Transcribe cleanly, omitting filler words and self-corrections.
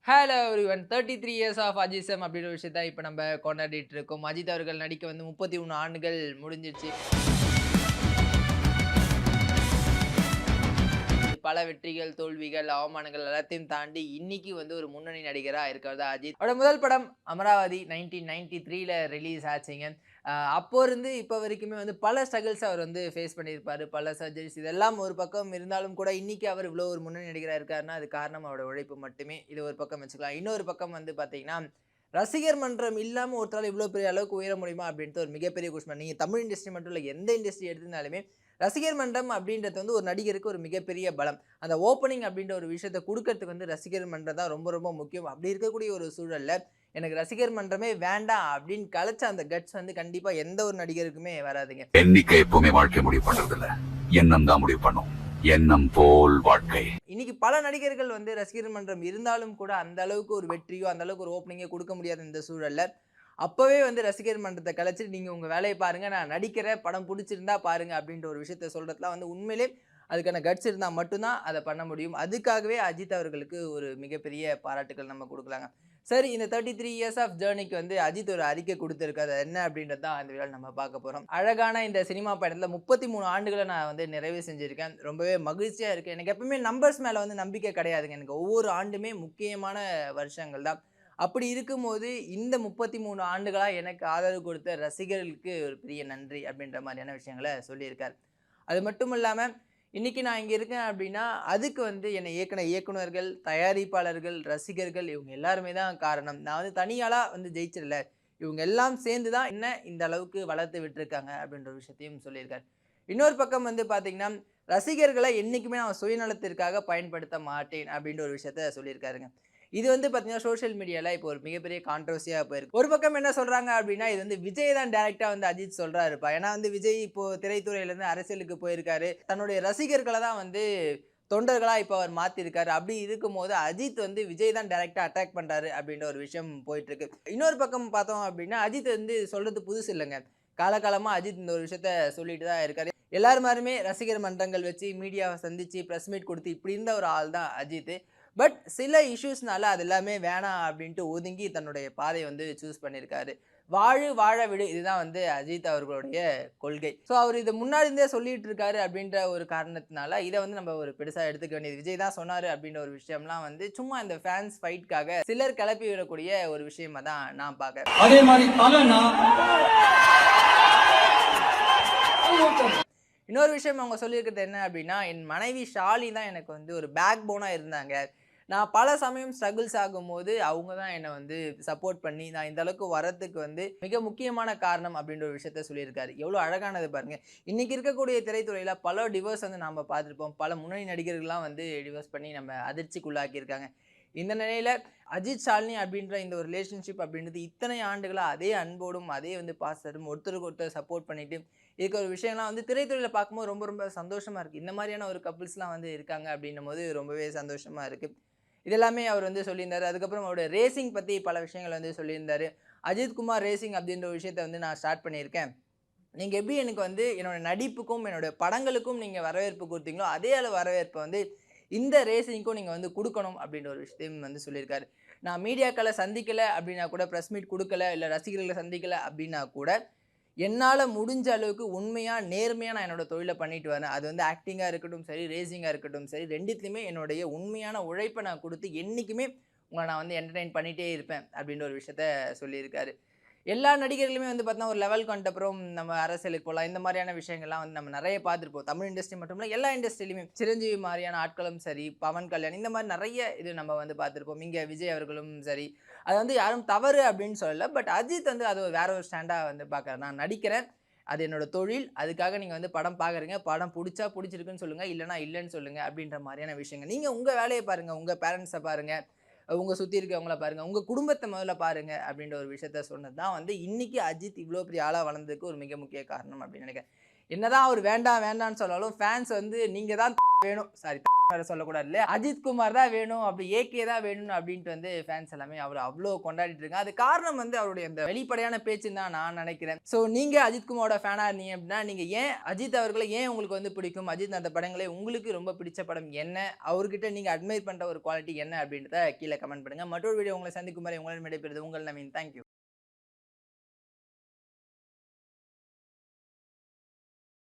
Hello everyone 33 years of அஜிசம் அப்படின்ற விஷயத்த இப்போ நம்ம கொண்டாடிட்டு இருக்கோம். அஜித் அவர்கள் நடிக்க வந்து 33 ஆண்டுகள் முடிஞ்சிருச்சு. பல வெற்றிகள், தோல்விகள், அவமானங்கள் எல்லாத்தையும் தாண்டி இன்னைக்கு வந்து ஒரு முன்னணி நடிகரா இருக்கிறது அஜித். அவரோட முதல் படம் அமராவதி 1993ல ரிலீஸ் ஆச்சுங்க. அப்போ இருந்து இப்போ வரைக்குமே வந்து பல ஸ்ட்ரகிள்ஸ் அவர் வந்து ஃபேஸ் பண்ணியிருப்பாரு. பல சர்ஜரிஸ் இதெல்லாம் ஒரு பக்கம் இருந்தாலும் கூட இன்னைக்கு அவர் இவ்வளோ ஒரு முன்னணி நடிகரா இருக்காருன்னா, அது காரணம் அவரோட உழைப்பு மட்டுமே. இது ஒரு பக்கம் வச்சுக்கலாம். இன்னொரு பக்கம் வந்து பார்த்தீங்கன்னா, ரசிகர் மன்றம் இல்லாம ஒருத்தரால இவ்வளோ பெரிய அளவுக்கு உயர முடியுமா? அப்படின்ட்டு ஒரு மிகப்பெரிய கொஸ்டின். நீங்க தமிழ் இண்டஸ்ட்ரி மட்டும் இல்ல, எந்த இண்டஸ்ட்ரி எடுத்திருந்தாலுமே ரசிகர் மன்றம் அப்படின்றது வந்து ஒரு நடிகருக்கு ஒரு மிகப்பெரிய பலம். அந்த ஓப்பனிங் அப்படின்ற ஒரு விஷயத்த குடுக்கறதுக்கு வந்து ரசிகர் மன்றம் தான் ரொம்ப ரொம்ப முக்கியம். அப்படி இருக்கக்கூடிய ஒரு சூழல்ல, எனக்கு ரசிகர் மன்றமே வேண்டாம் அப்படின்னு கலைச்ச அந்த கட்ஸ் வந்து கண்டிப்பா எந்த ஒரு நடிகருக்குமே வராதுங்க. எண்ணிக்கை எப்பவுமே வாழ்க்கை முடிவு பண்றதில்ல, எண்ணம் தான் முடிவு பண்ணும். எண்ணம் போல் வாழ்க்கை. இன்னைக்கு பல நடிகர்கள் வந்து ரசிகர் மன்றம் இருந்தாலும் கூட அந்த அளவுக்கு ஒரு வெற்றியோ, அந்த அளவுக்கு ஒரு ஓப்பனிங்கோ குடுக்க முடியாத இந்த சூழல்ல, அப்பவே வந்து ரசிகர் மன்றத்த கலைச்சுட்டு நீங்க உங்க வேலைய பாருங்க. நான் நடிக்கிறேன். படம் புடிச்சிருந்தா பாருங்க அப்படின்ற ஒரு விஷயத்த சொல்றதுலாம் வந்து உண்மையிலே அதுக்கான கட்ஸ் இருந்தா மட்டும் தான் அத பண்ண முடியும். அதுக்காகவே அஜித் அவர்களுக்கு ஒரு மிகப்பெரிய பாராட்டுக்கள் நம்ம குடுக்கலாங்க. சரி, இந்த 33 இயர்ஸ் ஆஃப் ஜர்னிக்கு வந்து அஜித் ஒரு அறிக்கை குடுத்திருக்காரு. அது என்ன அப்படின்றது தான் இந்த வீடியோல நம்ம பார்க்க போறோம். அழகான இந்த சினிமா பயணத்துல 33 ஆண்டுகள நான் வந்து நிறைவு செஞ்சிருக்கேன். ரொம்பவே மகிழ்ச்சியா இருக்கு. எனக்கு எப்பவுமே நம்பர்ஸ் மேல வந்து நம்பிக்கை கிடையாதுங்க. எனக்கு ஒவ்வொரு ஆண்டுமே முக்கியமான வருஷங்கள் தான். அப்படி இருக்கும்போது இந்த 33 ஆண்டுகளா எனக்கு ஆதரவு கொடுத்த ரசிகர்களுக்கு ஒரு பெரிய நன்றி அப்படின்ற மாதிரியான விஷயங்கள சொல்லியிருக்காரு. அது மட்டும் இல்லாம, இன்னைக்கு நான் இங்க இருக்கேன் அப்படின்னா, அதுக்கு வந்து என்னை இயக்குன இயக்குனர்கள், தயாரிப்பாளர்கள், ரசிகர்கள் இவங்க எல்லாருமே தான் காரணம். நான் வந்து தனியாளா வந்து ஜெயிச்சிடல. இவங்க எல்லாம் சேர்ந்து தான் என்ன இந்த அளவுக்கு வளர்த்து விட்டுருக்காங்க அப்படின்ற ஒரு விஷயத்தையும் சொல்லியிருக்காரு. இன்னொரு பக்கம் வந்து பார்த்தீங்கன்னா, ரசிகர்கள என்னைக்குமே நான் சுயநலத்திற்காக பயன்படுத்த மாட்டேன் அப்படின்ற ஒரு விஷயத்த சொல்லியிருக்காருங்க. இது வந்து பார்த்தீங்கன்னா, சோசியல் மீடியால இப்போ ஒரு மிகப்பெரிய கான்ட்ரோவர்சியா போயிருக்கு. ஒரு பக்கம் என்ன சொல்றாங்க அப்படின்னா, இது வந்து விஜய் தான் டைரக்ட்டா வந்து அஜித் சொல்றாருப்பா. ஏன்னா வந்து விஜய் இப்போ திரைத்துறையிலேருந்து அரசியலுக்கு போயிருக்காரு. தன்னுடைய ரசிகர்கள தான் வந்து தொண்டர்களா இப்ப அவர் மாத்திருக்காரு. அப்படி இருக்கும்போது அஜித் வந்து விஜய் தான் டைரக்ட்டா அட்டாக் பண்றாரு அப்படின்ற ஒரு விஷயம் போயிட்டு இருக்கு. இன்னொரு பக்கம் பார்த்தோம் அப்படின்னா, அஜித் வந்து சொல்றது புதுசு இல்லங்க. காலகாலமா அஜித் இந்த ஒரு விஷயத்த சொல்லிட்டு தான் இருக்காரு. எல்லார் மாரியுமே ரசிகர் மன்றங்கள் வச்சு, மீடியாவ சந்திச்சு, பிரஸ் மீட் குடுத்து இப்படி இருந்த ஒரு ஆள் தான் அஜித். பட் சில இஷ்யூஸ்னால அது எல்லாமே வேணாம் அப்படின்ட்டு ஒதுங்கி தன்னுடைய பாதைய வந்து சூஸ் பண்ணியிருக்காரு. வாழு வாழ விடு இதுதான் வந்து அஜித் அவர்களுடைய கொள்கை. ஸோ அவர் இத முன்னாடி இருந்தே சொல்லிட்டு இருக்காரு அப்படின்ற ஒரு காரணத்தினால, இத வந்து நம்ம ஒரு பெருசா எடுத்துக்க வேண்டியது. விஜய் தான் சொன்னாரு அப்படின்ற ஒரு விஷயம்லாம் வந்து சும்மா இந்த ஃபேன்ஸ் ஃபைட்காக சிலர் கிளப்பி விடக்கூடிய ஒரு விஷயமா தான் நான் பார்க்குறேன். அதே மாதிரி தலைனா இன்னொரு விஷயம் அவங்க சொல்லியிருக்கிறது என்ன அப்படின்னா, என் மனைவி ஷாலி தான் எனக்கு வந்து ஒரு பேக் போனா இருந்தாங்க. நான் பல சமயம் ஸ்ட்ரகிள்ஸ் ஆகும்போது, அவங்க தான் என்ன வந்து சப்போர்ட் பண்ணி, நான் இந்த அளவுக்கு வரதுக்கு வந்து மிக முக்கியமான காரணம் அப்படின்ற ஒரு விஷயத்த சொல்லியிருக்காரு. எவ்வளோ அழகானது பாருங்க. இன்னைக்கு இருக்கக்கூடிய திரைத்துறையில பல டிவோர்ஸ் வந்து நாம பார்த்துருப்போம். பல முன்னணி நடிகர்கள்லாம் வந்து டிவோர்ஸ் பண்ணி நம்ம அதிர்ச்சிக்குள்ளாக்கியிருக்காங்க. இந்த நிலையில அஜித், ஷாலினி அப்படின்ற இந்த ஒரு ரிலேஷன்ஷிப் அப்படின்றது இத்தனை ஆண்டுகளா அதே அன்போடும், அதே வந்து பாசத்தோடும் ஒருத்தருக்கு ஒருத்தர் சப்போர்ட் பண்ணிட்டு இருக்க ஒரு விஷயம்லாம் வந்து திரைத்துறையில பார்க்கும்போது ரொம்ப ரொம்ப சந்தோஷமா இருக்கு. இந்த மாதிரியான ஒரு கப்பிள்ஸ்லாம் வந்து இருக்காங்க அப்படின்னும்போது ரொம்பவே சந்தோஷமா இருக்கு. இது எல்லாமே அவர் வந்து சொல்லியிருந்தாரு. அதுக்கப்புறம் அவருடைய ரேசிங் பத்தி பல விஷயங்கள் வந்து சொல்லியிருந்தாரு. அஜித் குமார் ரேசிங் அப்படின்ற ஒரு விஷயத்த வந்து நான் ஸ்டார்ட் பண்ணியிருக்கேன். நீங்க எப்படி எனக்கு வந்து என்னோட நடிப்புக்கும், என்னோட படங்களுக்கும் நீங்க வரவேற்பு குடுத்தீங்களோ, அதே அளவு வரவேற்ப வந்து இந்த ரேசிங்க்கும் நீங்க வந்து குடுக்கணும் அப்படின்ற ஒரு விஷயத்தையும் வந்து சொல்லியிருக்காரு. நான் மீடியாக்கள சந்திக்கல அப்படின்னா கூட, பிரஸ் மீட் குடுக்கல, இல்ல ரசிகர்கள சந்திக்கல அப்படின்னா கூட, என்னால முடிஞ்ச அளவுக்கு உண்மையா, நேர்மையா நான் என்னோட தொழில பண்ணிட்டு வரேன். அது வந்து ஆக்டிங்கா இருக்கட்டும் சரி, ரேசிங்கா இருக்கட்டும் சரி, 2த்துலயுமே என்னுடைய உண்மையான உழைப்ப நான் குடுத்து என்னைக்குமே உங்கள நான் வந்து என்டர்டெயின் பண்ணிட்டே இருப்பேன். அப்படின்ற ஒரு விஷயத்த சொல்லியிருக்காரு. எல்லா நடிகர்களுமே வந்து பார்த்தீங்கன்னா, ஒரு லெவலுக்கு வந்துட்டப்புறம் நம்ம அரசியலுக்கு போலாம். இந்த மாரியான விஷயங்கள்லாம் வந்து நம்ம நெறைய பார்த்துருப்போம். தமிழ் இண்டஸ்ட்ரி மட்டும் இல்ல, எல்லா இண்டஸ்ட்ரியிலுமே. சிரஞ்சீவி மாரியான ஆட்களும் சரி, பவன் கல்யாண் இந்த மாரி நெறைய இது நம்ம வந்து பார்த்துருப்போம். இங்க விஜய் அவர்களும் சரி. அது வந்து யாரும் தவறு அப்படின்னு சொல்லல. பட் அஜித் வந்து அது வேற ஒரு ஸ்டாண்டா வந்து பார்க்குறாரு. நான் நடிக்கிறேன். அது என்னோட தொழில். அதுக்காக நீங்க வந்து படம் பார்க்குறீங்க. படம் புடிச்சா புடிச்சிருக்குன்னு சொல்லுங்க. இல்லன்னா இல்லன்னு சொல்லுங்க. அப்படின்ற மாரியான விஷயங்கள். நீங்க உங்க வேலைய பாருங்க. உங்க பேரண்ட்ஸ பாருங்க. உங்க சுத்தி இருக்கவங்கள பாருங்க. உங்க குடும்பத்த முதல்ல பாருங்க அப்படின்ற ஒரு விஷயத்த சொன்னது தான் வந்து இன்னைக்கு அஜித் இவ்ளோ பெரிய ஆளா வளர்ந்ததுக்கு ஒரு மிக முக்கிய காரணம் அப்படின்னு நினைக்கிறேன். என்னதான் அவர் வேண்டாம் வேண்டான்னு சொன்னாலும் ஃபேன்ஸ் வந்து நீங்க தான் வேணும். சாரி வேற சொல்லக்கூடாது இல்லையா? அஜித் குமார் தான் வேணும், அப்படி ஏகே தான் வேணும் அப்படின்ட்டு வந்து ஃபேன்ஸ் எல்லாமே அவர அவ்ளோ கொண்டாடிட்டு இருக்காங்க. அது காரணம் வந்து அவருடைய அந்த வெளிப்படையான பேச்சுன்னு தான் நான் நினைக்கிறேன். ஸோ நீங்க அஜித் குமாரோட ஃபேனா இருந்தீங்க அப்படின்னா, நீங்க ஏன் அஜித் அவர்களை ஏன் உங்களுக்கு வந்து பிடிக்கும்? அஜித் அந்த படங்களே உங்களுக்கு ரொம்ப பிடிச்ச படம் என்ன? அவர்கிட்ட நீங்க அட்மையர் பண்ற ஒரு குவாலிட்டி என்ன அப்படின்றத கீழ கமெண்ட் பண்ணுங்க. மற்றொரு வீடியோ உங்களை சந்திக்கும் வரை உங்களிடம் விடைபெறுவது உங்கள் நவீன். Thank you.